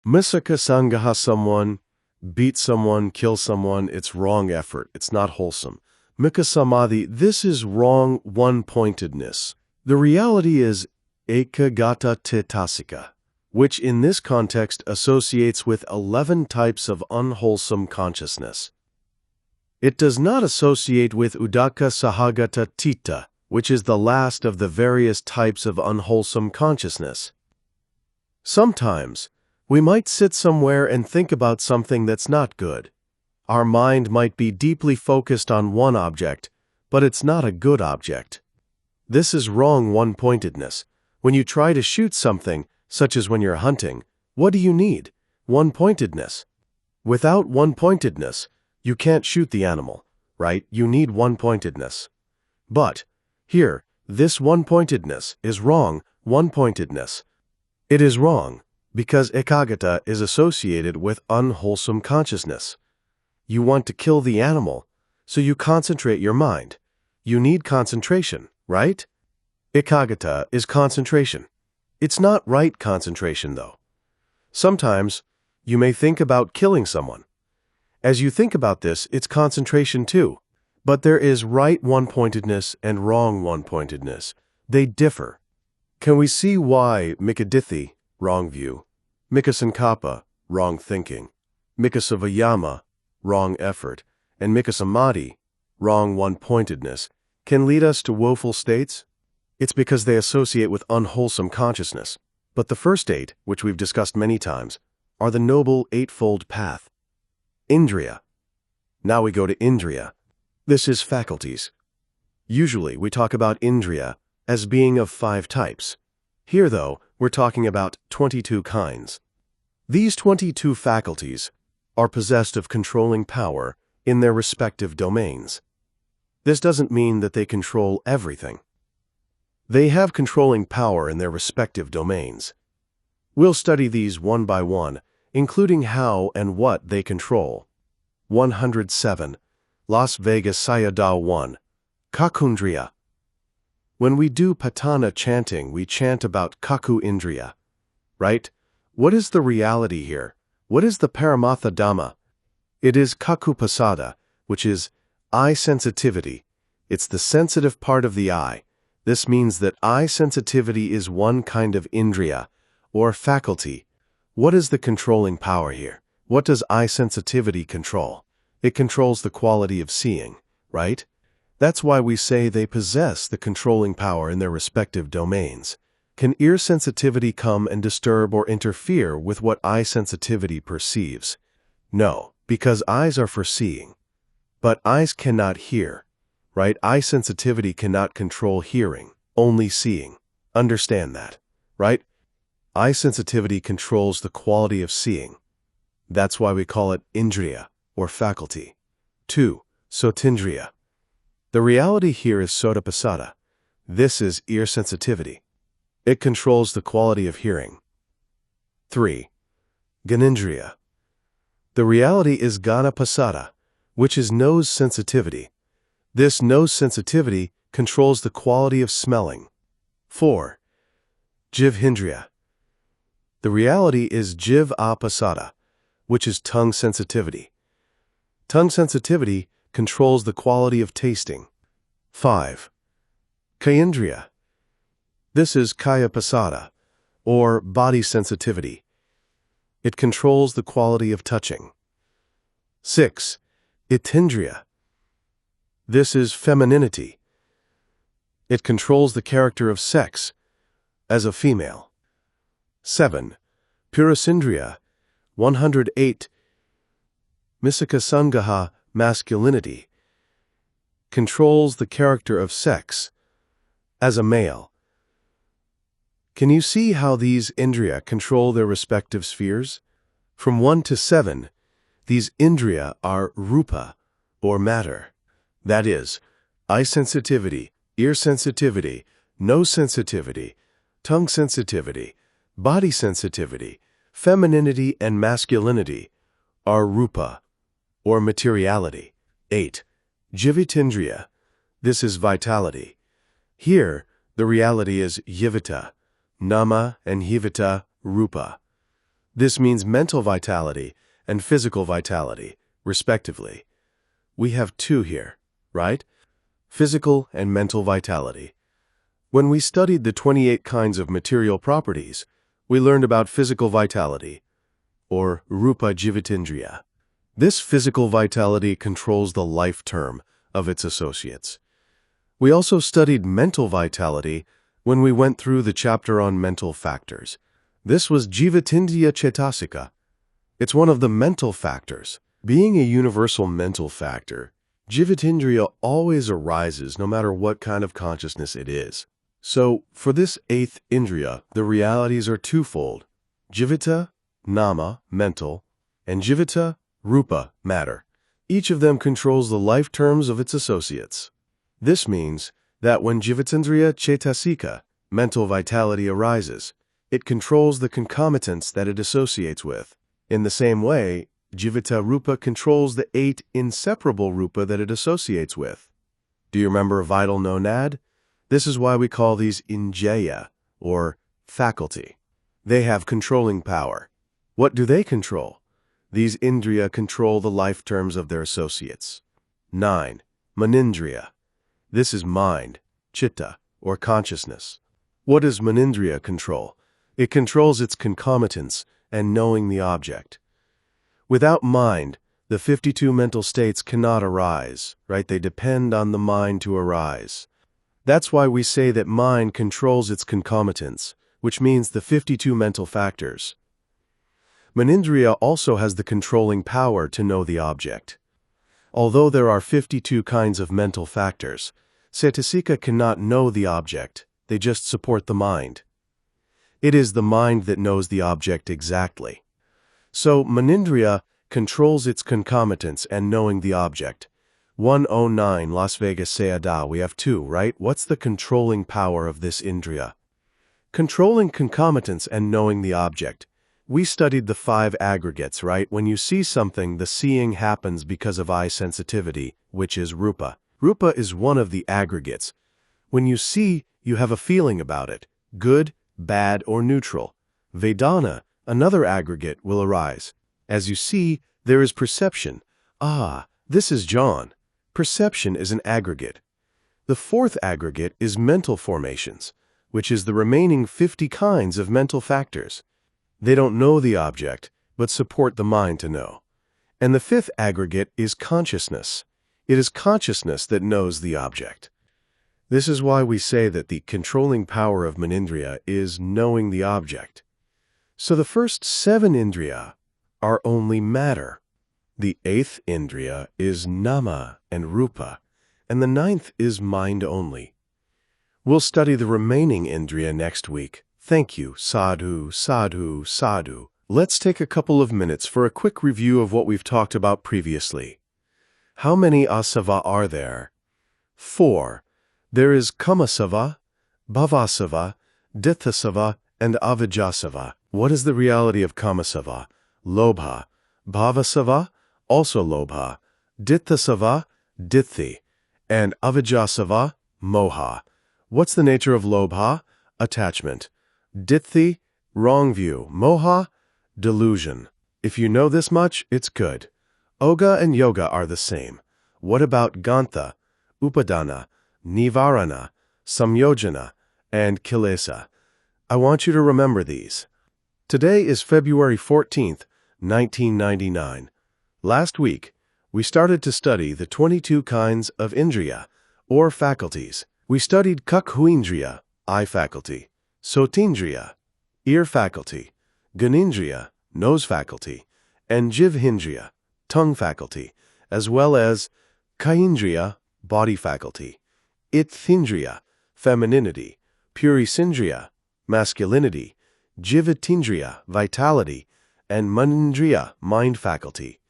Misaka sangaha someone, beat someone, kill someone, it's wrong effort, it's not wholesome. Mika samadhi, this is wrong one-pointedness. The reality is ekagata tetasika, which in this context associates with 11 types of unwholesome consciousness. It does not associate with udaka sahagata tita, which is the last of the various types of unwholesome consciousness. Sometimes, we might sit somewhere and think about something that's not good. Our mind might be deeply focused on one object, but it's not a good object. This is wrong one-pointedness. When you try to shoot something, such as when you're hunting, what do you need? One-pointedness. Without one-pointedness, you can't shoot the animal, right? You need one-pointedness. But, here, this one-pointedness is wrong one-pointedness. It is wrong because ekagata is associated with unwholesome consciousness. You want to kill the animal, so you concentrate your mind. You need concentration, right? Ekagata is concentration. It's not right concentration, though. Sometimes, you may think about killing someone. As you think about this, it's concentration too. But there is right one-pointedness and wrong one-pointedness. They differ. Can we see why mikadithi, wrong view, mikasankappa, wrong thinking, mikasavayama, wrong effort, and mikasamadhi, wrong one-pointedness, can lead us to woeful states? It's because they associate with unwholesome consciousness. But the first 8, which we've discussed many times, are the noble eightfold path. Indriya. Now we go to Indriya. This is faculties. Usually we talk about Indriya as being of 5 types. Here, though, we're talking about 22 kinds. These 22 faculties are possessed of controlling power in their respective domains. This doesn't mean that they control everything. They have controlling power in their respective domains. We'll study these one by one, including how and what they control. 107. Las Vegas Sayadaw 1. Kakundriya. When we do patana chanting, we chant about Kaku Indriya. Right? What is the reality here? What is the Paramatha Dhamma? It is Kaku Pasada, which is eye sensitivity. It's the sensitive part of the eye. This means that eye sensitivity is one kind of Indriya, or faculty. What is the controlling power here? What does eye sensitivity control? It controls the quality of seeing, right? That's why we say they possess the controlling power in their respective domains. Can ear sensitivity come and disturb or interfere with what eye sensitivity perceives? No, because eyes are for seeing. But eyes cannot hear, right? Eye sensitivity cannot control hearing, only seeing. Understand that, right? Eye sensitivity controls the quality of seeing. That's why we call it Indriya, or faculty. 2. Sotindriya. The reality here is Sotapasada. This is ear sensitivity. It controls the quality of hearing. 3. Gyanendriya. The reality is Ganapasada, which is nose sensitivity. This nose sensitivity controls the quality of smelling. 4. Jivhindriya. The reality is Jiv-apasada, which is tongue sensitivity. Tongue sensitivity controls the quality of tasting. 5. Kayendriya. This is Kaya-pasada, or body sensitivity. It controls the quality of touching. 6. Itindriya. This is femininity. It controls the character of sex, as a female. 7. Purasindriya. 108. Misakasangaha, masculinity. Controls the character of sex, as a male. Can you see how these Indriya control their respective spheres? From 1 to 7, these Indriya are rupa, or matter. That is, eye sensitivity, ear sensitivity, nose sensitivity, tongue sensitivity, body sensitivity, femininity and masculinity are rupa, or materiality. 8. Jivitindriya. This is vitality. Here, the reality is yivita, nama and hivita, rupa. This means mental vitality and physical vitality, respectively. We have two here, right? Physical and mental vitality. When we studied the 28 kinds of material properties, we learned about physical vitality, or Rupa Jivatindriya. This physical vitality controls the life term of its associates. We also studied mental vitality when we went through the chapter on mental factors. This was Jivatindriya Chetasika. It's one of the mental factors. Being a universal mental factor, Jivatindriya always arises no matter what kind of consciousness it is. So, for this eighth Indriya, the realities are twofold: Jivata, Nama, mental, and Jivata, Rupa, matter. Each of them controls the life terms of its associates. This means that when Jivatindriya Chetasika, mental vitality, arises, it controls the concomitants that it associates with. In the same way, Jivata Rupa controls the 8 inseparable Rupa that it associates with. Do you remember vital nonad? This is why we call these Indriya, or faculty. They have controlling power. What do they control? These Indriya control the life terms of their associates. 9. Manindriya. This is mind, chitta, or consciousness. What does Manindriya control? It controls its concomitants and knowing the object. Without mind, the 52 mental states cannot arise, right? They depend on the mind to arise. That's why we say that mind controls its concomitants, which means the 52 mental factors. Manindriya also has the controlling power to know the object. Although there are 52 kinds of mental factors, Cetasika cannot know the object, they just support the mind. It is the mind that knows the object exactly. So, Manindriya controls its concomitants and knowing the object. 109 Las Vegas Sayadaw, we have 2, right? What's the controlling power of this Indriya? Controlling concomitants and knowing the object. We studied the 5 aggregates, right? When you see something, the seeing happens because of eye sensitivity, which is Rupa. Rupa is one of the aggregates. When you see, you have a feeling about it, good, bad, or neutral. Vedana, another aggregate, will arise. As you see, there is perception. Ah, this is John. Perception is an aggregate. The 4th aggregate is mental formations, which is the remaining 50 kinds of mental factors. They don't know the object, but support the mind to know. And the 5th aggregate is consciousness. It is consciousness that knows the object. This is why we say that the controlling power of Manindriya is knowing the object. So the first 7 Indriya are only matter. The 8th Indriya is Nama and Rupa, and the 9th is mind only. We'll study the remaining Indriya next week. Thank you, sadhu, sadhu, sadhu. Let's take a couple of minutes for a quick review of what we've talked about previously. How many asava are there? 4. There is kamasava, bhavasava, ditthasava, and avijasava. What is the reality of kamasava? Lobha. Bhavasava, also lobha. Ditthasava, ditthi. And avijasava, moha. What's the nature of lobha? Attachment. Ditthi, wrong view. Moha, delusion. If you know this much, it's good. Oga and yoga are the same. What about gantha, upadana, nivarana, samyojana, and kilesa? I want you to remember these. Today is February 14th, 1999. Last week, we started to study the 22 kinds of Indriya, or faculties. We studied Kakhuindriya, eye faculty, Sotindriya, ear faculty, Ganindriya, nose faculty, and Jivhindriya, tongue faculty, as well as Kaindriya, body faculty, Ithindriya, femininity, Purisindriya, masculinity, Jivatindriya, vitality, and Manindriya, mind faculty.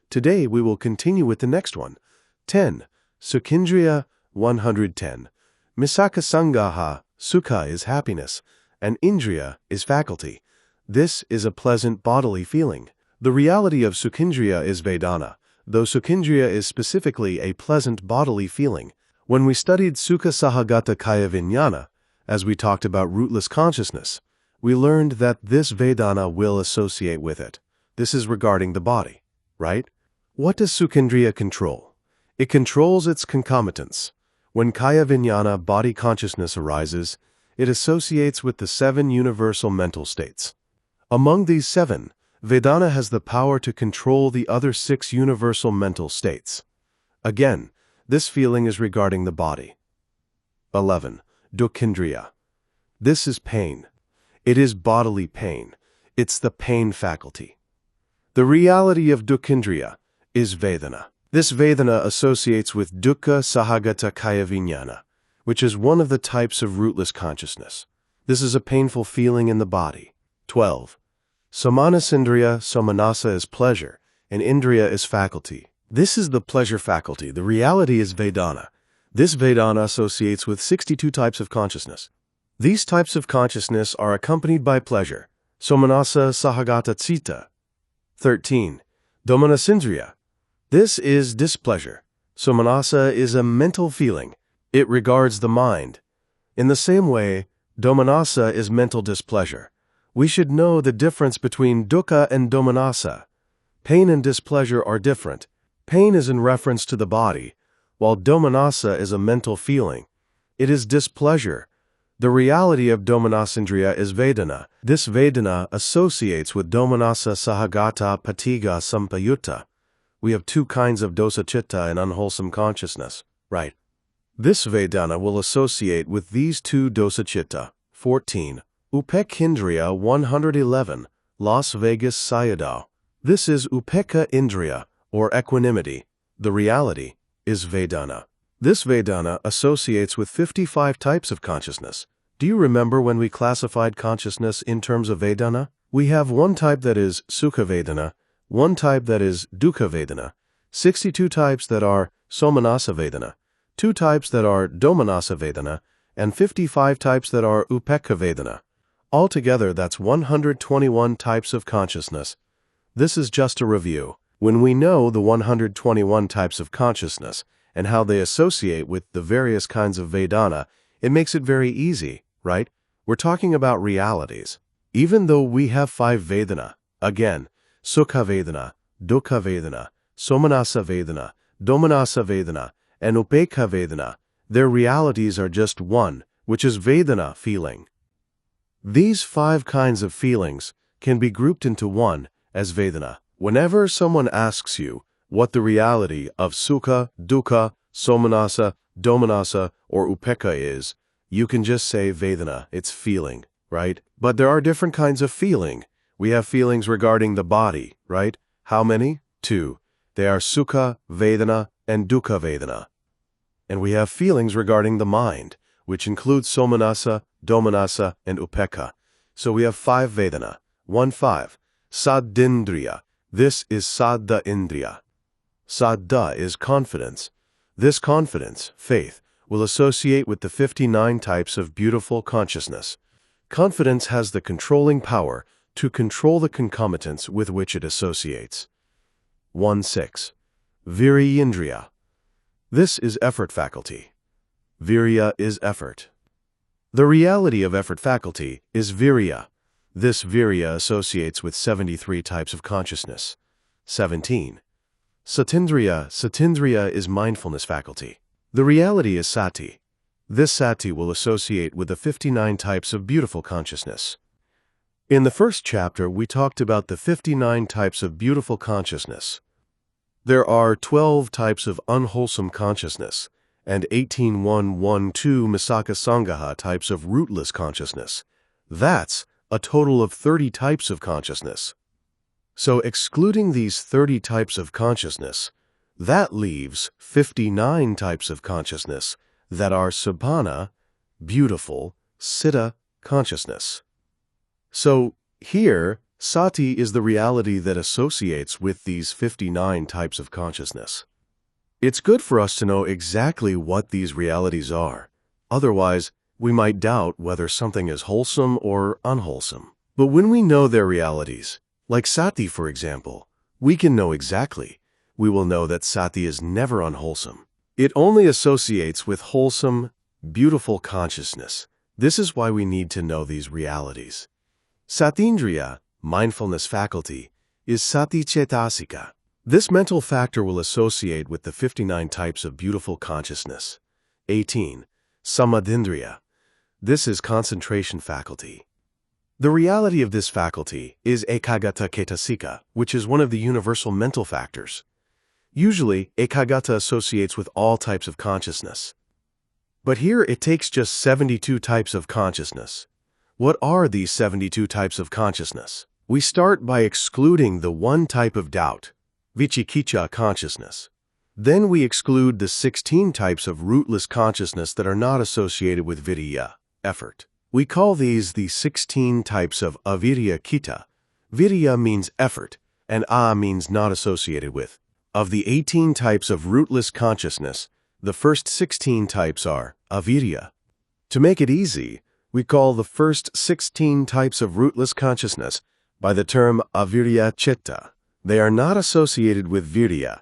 Today we will continue with the next one. 10. Sukhindriya, 110. Misaka Sangaha, Sukha is happiness, and Indriya is faculty. This is a pleasant bodily feeling. The reality of Sukhindriya is Vedana, though Sukhindriya is specifically a pleasant bodily feeling. When we studied Sukha Sahagata Kaya Vijnana, as we talked about rootless consciousness, we learned that this Vedana will associate with it. This is regarding the body, right? What does Sukhindriya control? It controls its concomitants. When Kaya Vijnana, body consciousness, arises, it associates with the 7 universal mental states. Among these 7, Vedana has the power to control the other 6 universal mental states. Again, this feeling is regarding the body. 11. Dukhindriya. This is pain. It is bodily pain. It's the pain faculty. The reality of Dukhindriya is Vedana. This Vedana associates with Dukkha Sahagata Kaya Vijnana, which is one of the types of rootless consciousness. This is a painful feeling in the body. 12. Somanasindriya. Somanasa is pleasure, and Indriya is faculty. This is the pleasure faculty. The reality is Vedana. This Vedana associates with 62 types of consciousness. These types of consciousness are accompanied by pleasure. Somanasa Sahagata Citta. 13. Domanasindriya. This is displeasure. Somanasa is a mental feeling. It regards the mind. In the same way, Domanasa is mental displeasure. We should know the difference between dukkha and domanasa. Pain and displeasure are different. Pain is in reference to the body, while domanasa is a mental feeling. It is displeasure. The reality of Domanasindriya is Vedana. This Vedana associates with Domanasa Sahagata Patiga Sampayutta. We have 2 kinds of dosa chitta and unwholesome consciousness, right? This Vedana will associate with these 2 dosa chitta. 14. Upekhindriya. 111. Las Vegas Sayadaw. This is Upekha Indriya, or equanimity. The reality is Vedana. This Vedana associates with 55 types of consciousness. Do you remember when we classified consciousness in terms of Vedana? We have 1 type that is Sukha Vedana, 1 type that is Dukkha Vedana, 62 types that are Somanasa Vedana, 2 types that are Domanasa Vedana, and 55 types that are Upekha Vedana. Altogether, that's 121 types of consciousness. This is just a review. When we know the 121 types of consciousness and how they associate with the various kinds of Vedana, it makes it very easy, right? We're talking about realities. Even though we have 5 Vedana, again, Sukha Vedana, Dukkha Vedana, Somanasa Vedana, Domanasa Vedana, and Upekha Vedana, their realities are just one, which is Vedana, feeling. These 5 kinds of feelings can be grouped into one as Vedana. Whenever someone asks you what the reality of Sukha, Dukkha, Somanasa, Domanasa, or Upekha is, you can just say Vedana, it's feeling, right? But there are different kinds of feeling. We have feelings regarding the body, right? How many? 2. They are Sukha Vedana and Dukkha Vedana. And we have feelings regarding the mind, which includes Somanasa, Domanasa, and Upekha. So we have 5 Vedana. 1-5. Saddindriya. This is Saddha Indriya. Saddha is confidence. This confidence, faith, will associate with the 59 types of beautiful consciousness. Confidence has the controlling power to control the concomitants with which it associates. 1-6. Viriyindriya. This is effort faculty. Virya is effort. The reality of effort faculty is virya. This virya associates with 73 types of consciousness. 17. Satindriya. Satindriya is mindfulness faculty. The reality is sati. This sati will associate with the 59 types of beautiful consciousness. In the first chapter, we talked about the 59 types of beautiful consciousness. There are 12 types of unwholesome consciousness and 18-1-1-2 Misaka Sangaha types of rootless consciousness. That's a total of 30 types of consciousness. So excluding these 30 types of consciousness, that leaves 59 types of consciousness that are Sabhana, beautiful, Siddha consciousness. So here, sati is the reality that associates with these 59 types of consciousness. It's good for us to know exactly what these realities are. Otherwise, we might doubt whether something is wholesome or unwholesome. But when we know their realities, like sati for example, we can know exactly. We will know that sati is never unwholesome. It only associates with wholesome, beautiful consciousness. This is why we need to know these realities. Satindriya, mindfulness faculty, is sati cetasika. This mental factor will associate with the 59 types of beautiful consciousness. 18. Samadindriya. This is concentration faculty. The reality of this faculty is ekagata cetasika, which is one of the universal mental factors. Usually, ekagata associates with all types of consciousness. But here it takes just 72 types of consciousness. What are these 72 types of consciousness? We start by excluding the one type of doubt, vicikiccha consciousness. Then we exclude the 16 types of rootless consciousness that are not associated with virya, effort. We call these the 16 types of avirya citta. Virya means effort, and means not associated with. Of the 18 types of rootless consciousness, the first 16 types are avirya. To make it easy, we call the first 16 types of rootless consciousness by the term avirya citta. They are not associated with virya.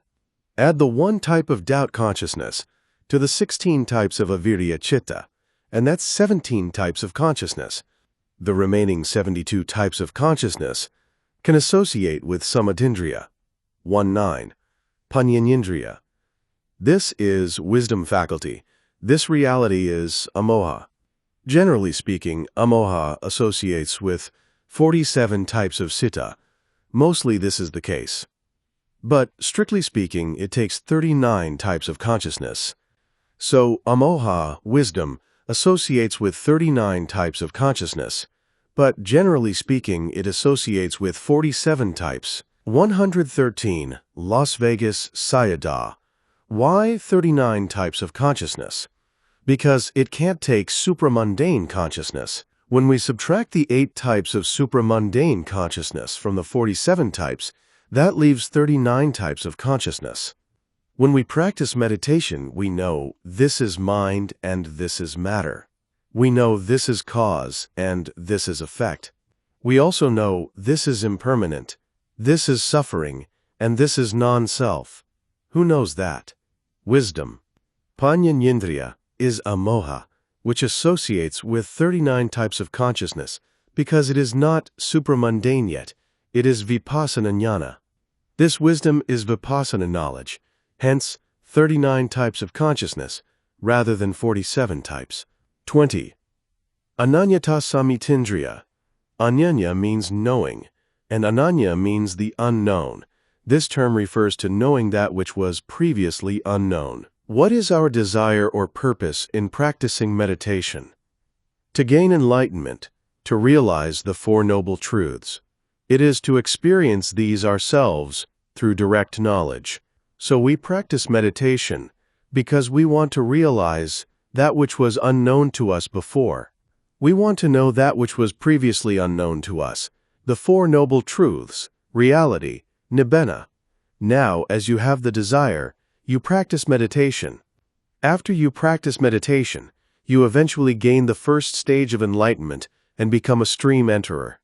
Add the one type of doubt consciousness to the 16 types of avirya citta, and that's 17 types of consciousness. The remaining 72 types of consciousness can associate with samadindriya. 19. Panyanindriya. This is wisdom faculty. This reality is amoha. Generally speaking, amoha associates with 47 types of citta. Mostly this is the case. But, strictly speaking, it takes 39 types of consciousness. So, amoha, wisdom, associates with 39 types of consciousness. But, generally speaking, it associates with 47 types. 113. Las Vegas Sayadaw. Why 39 types of consciousness? Because it can't take supramundane consciousness. When we subtract the 8 types of supramundane consciousness from the 47 types, that leaves 39 types of consciousness. When we practice meditation, we know this is mind and this is matter. We know this is cause and this is effect. We also know this is impermanent, this is suffering, and this is non-self. Who knows that? Wisdom. Panyanindriya is amoha, which associates with 39 types of consciousness because it is not supramundane yet, it is vipassana jnana. This wisdom is vipassana knowledge, hence 39 types of consciousness rather than 47 types. 20. Ananyata samitindriya. Ananya means knowing, and ananya means the unknown. This term refers to knowing that which was previously unknown. What is our desire or purpose in practicing meditation? To gain enlightenment, to realize the Four Noble Truths. It is to experience these ourselves through direct knowledge. So we practice meditation because we want to realize that which was unknown to us before. We want to know that which was previously unknown to us, the Four Noble Truths, reality, nibbana. Now, as you have the desire, you practice meditation. After you practice meditation, you eventually gain the first stage of enlightenment and become a stream enterer.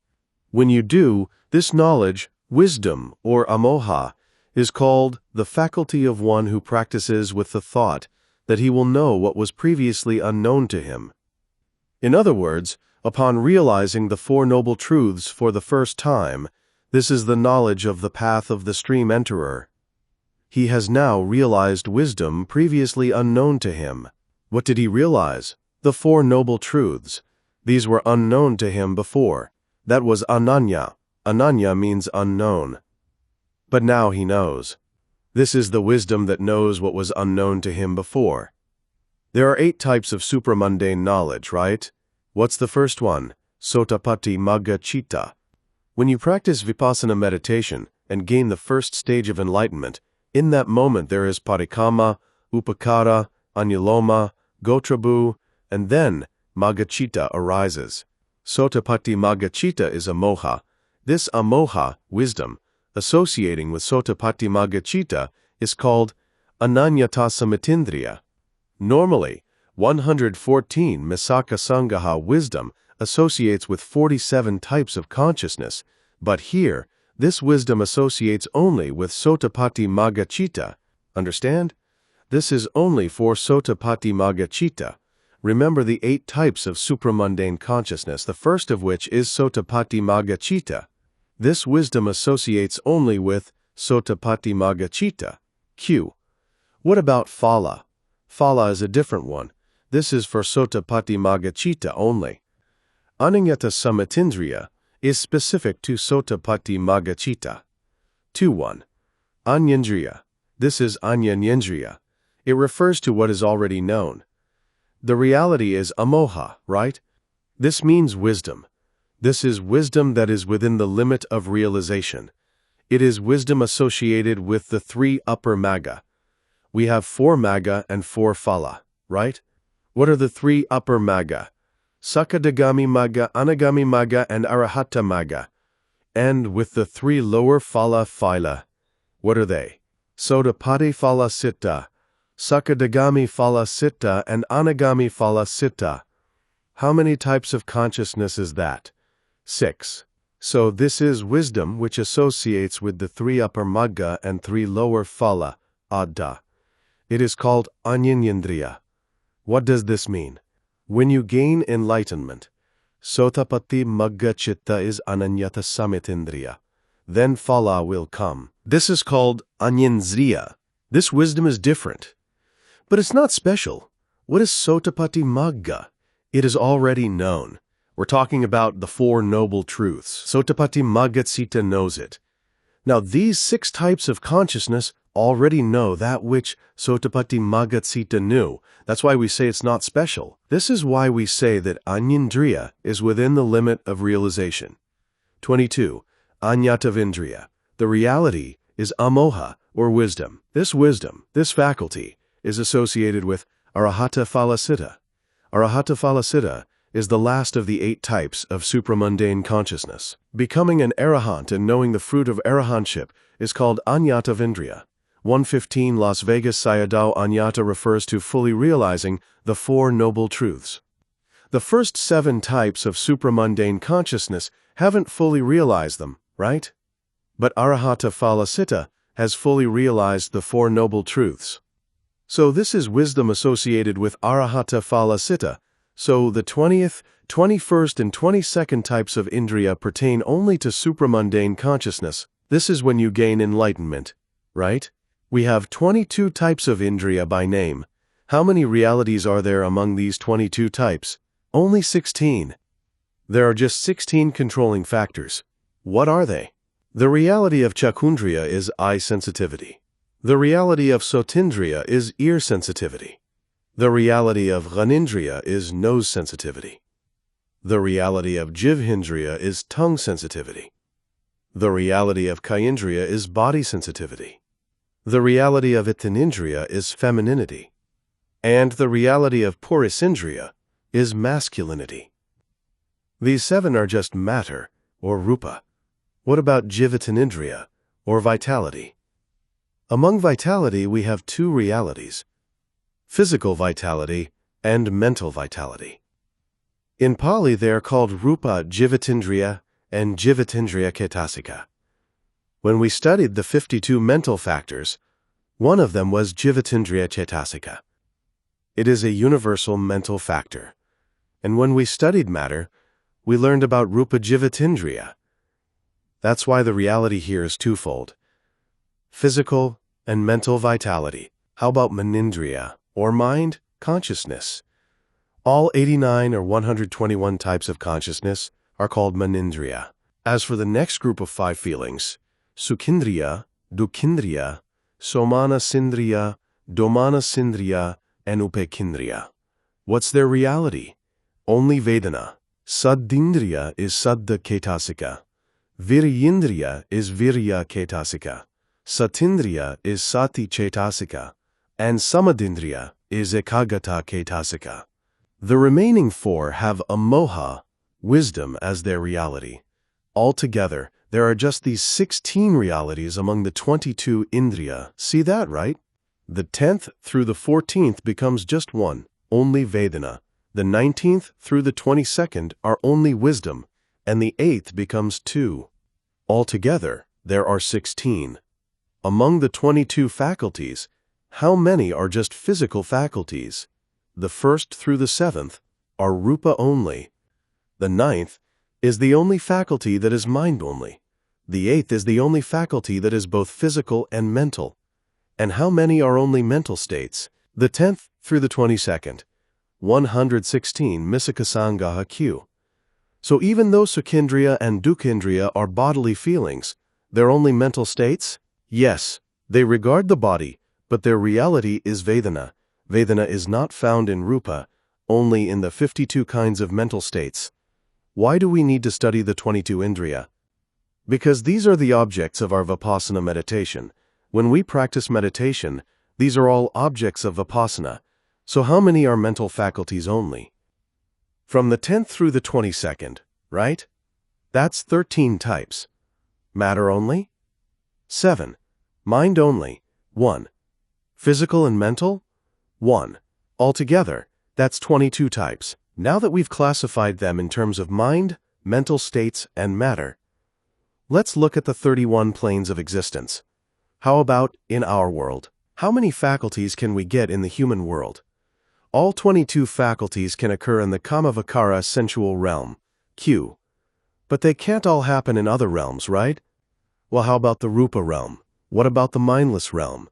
When you do, this knowledge, wisdom, or amoha, is called the faculty of one who practices with the thought that he will know what was previously unknown to him. In other words, upon realizing the Four Noble Truths for the first time, this is the knowledge of the path of the stream enterer. He has now realized wisdom previously unknown to him. What did he realize? The Four Noble Truths. These were unknown to him before. That was ananya. Ananya means unknown. But now he knows. This is the wisdom that knows what was unknown to him before. There are 8 types of supramundane knowledge, right? What's the first one? Sotapatti magga citta. When you practice vipassana meditation and gain the first stage of enlightenment, in that moment there is parikama, upakara, anuloma, gotrabhu, and then maggacitta arises. Sotapatti maggacitta is amoha. This amoha, wisdom, associating with Sotapatti maggacitta is called ananyata samitindriya. Normally, 114 misaka sangaha wisdom associates with 47 types of consciousness, but here, this wisdom associates only with Sotapatti maggacitta. Understand? This is only for Sotapatti maggacitta. Remember the 8 types of supramundane consciousness, the first of which is Sotapatti Magga Citta. This wisdom associates only with Sotapatti Magga Citta, Q. What about Phala? Phala is a different one. This is for Sotapatti Magga Citta only. Ananyata Samitindriya is specific to Sotapatti Magga Citta. 2.1. Anyendriya. This is Anyanyendriya. It refers to what is already known. The reality is amoha, right? This means wisdom. This is wisdom that is within the limit of realization. It is wisdom associated with the 3 upper magga. We have 4 magga and 4 phala, right? What are the 3 upper magga? Sakadagami magga, Anagami magga, and Arahata magga. And with the 3 lower phala, what are they? Sotapatti Phala Citta, Sakadagami Phala Citta, and Anagami Phala Citta. How many types of consciousness is that? 6. So this is wisdom which associates with the 3 upper magga and 3 lower phala, adda. It is called Anyanyendriya. What does this mean? When you gain enlightenment, Sotapatti Magga Citta is Ananyata Samitindriya. Then phala will come. This is called Anyendriya. This wisdom is different. But it's not special. What is Sotapatti Magga? It is already known. We're talking about the 4 noble truths. Sotapatti Magga Citta knows it. Now these 6 types of consciousness already know that which Sotapatti Magga Citta knew. That's why we say it's not special. This is why we say that Anyendriya is within the limit of realization. 22. Anyatavindriya. The reality is amoha, or wisdom. This wisdom, this faculty, is associated with Arahata Phala Citta. Arahata Phala Citta is the last of the 8 types of supramundane consciousness. Becoming an arahant and knowing the fruit of arahantship is called Anyatavindriya. 115 Las Vegas Sayadaw Anyata refers to fully realizing the 4 noble truths. The first 7 types of supramundane consciousness haven't fully realized them, right? But Arahata Phala Citta has fully realized the 4 noble truths. So this is wisdom associated with Arahata Phala Citta. So the 20th, 21st, and 22nd types of Indriya pertain only to supramundane consciousness. This is when you gain enlightenment, right? We have 22 types of Indriya by name. How many realities are there among these 22 types? Only 16. There are just 16 controlling factors. What are they? The reality of Chakundriya is eye sensitivity. The reality of Sotindriya is ear sensitivity. The reality of Ghanindriya is nose sensitivity. The reality of Jivhindriya is tongue sensitivity. The reality of Kayindriya is body sensitivity. The reality of Itanindriya is femininity. And the reality of Purisindriya is masculinity. These 7 are just matter, or rupa. What about Jivatanindriya, or vitality? Among vitality we have 2 realities: physical vitality and mental vitality. In Pali they are called Rupa Jivatindriya and Jivatindriya Cetasika. When we studied the 52 mental factors, one of them was Jivatindriya Cetasika. It is a universal mental factor. And when we studied matter, we learned about Rupa Jivatindriya. That's why the reality here is twofold: physical and mental vitality. How about Manindriya, or mind, consciousness? All 89 or 121 types of consciousness are called Manindriya. As for the next group of 5 feelings, Sukhindriya, Dukhindriya, Somana Sindriya, Domana Sindriya, and Upekindriya. What's their reality? Only Vedana. Saddindriya is Saddha Cetasika. Viryindriya is Virya Cetasika. Satindriya is Sati Cetasika. And Samadindriya is Ekagata Cetasika. The remaining 4 have amoha, wisdom, as their reality. Altogether, there are just these 16 realities among the 22 Indriya. See that, right? The 10th through the 14th becomes just 1, only Vedana. The 19th through the 22nd are only wisdom, and the 8th becomes 2. Altogether, there are 16. Among the 22 faculties, how many are just physical faculties? the 1st through the 7th, are rupa only. The 9th is the only faculty that is mind only. The 8th is the only faculty that is both physical and mental. And how many are only mental states? The 10th through the 22nd, 116 Misakasangaha Q. So even though Sukhindriya and Dukhindriya are bodily feelings, they're only mental states? Yes, they regard the body, but their reality is Vedana. Vedana is not found in Rupa, only in the 52 kinds of mental states. Why do we need to study the 22 Indriya? Because these are the objects of our Vipassana meditation. When we practice meditation, these are all objects of Vipassana. So how many are mental faculties only? From the 10th through the 22nd, right? That's 13 types. Matter only? 7. Mind only? 1. Physical and mental? 1. Altogether, that's 22 types. Now that we've classified them in terms of mind, mental states, and matter, let's look at the 31 planes of existence. How about in our world? How many faculties can we get in the human world? All 22 faculties can occur in the Kamavikara sensual realm, Q. But they can't all happen in other realms, right? Well, how about the Rupa realm? What about the mindless realm?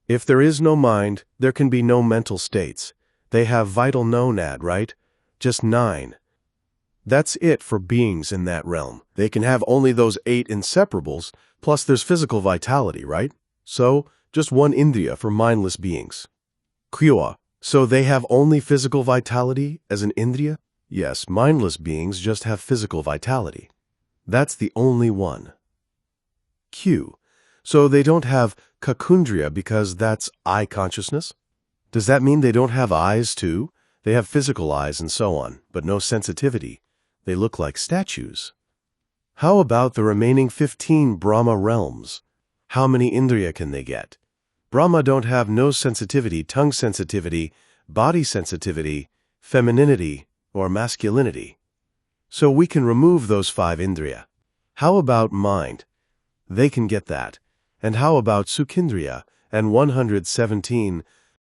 If there is no mind, there can be no mental states. They have vital nonad, right? Just 9. That's it for beings in that realm. They can have only those 8 inseparables, plus there's physical vitality, right? So, just 1 Indriya for mindless beings. Kya. So they have only physical vitality as an Indriya? Yes, mindless beings just have physical vitality. That's the only one. Q. So they don't have Kakundriya because that's eye consciousness? Does that mean they don't have eyes too? They have physical eyes and so on, but no sensitivity. They look like statues. How about the remaining 15 Brahma realms? How many Indriya can they get? Brahma don't have nose sensitivity, tongue sensitivity, body sensitivity, femininity, or masculinity. So we can remove those 5 Indriya. How about mind? They can get that. And how about Sukhindriya and 117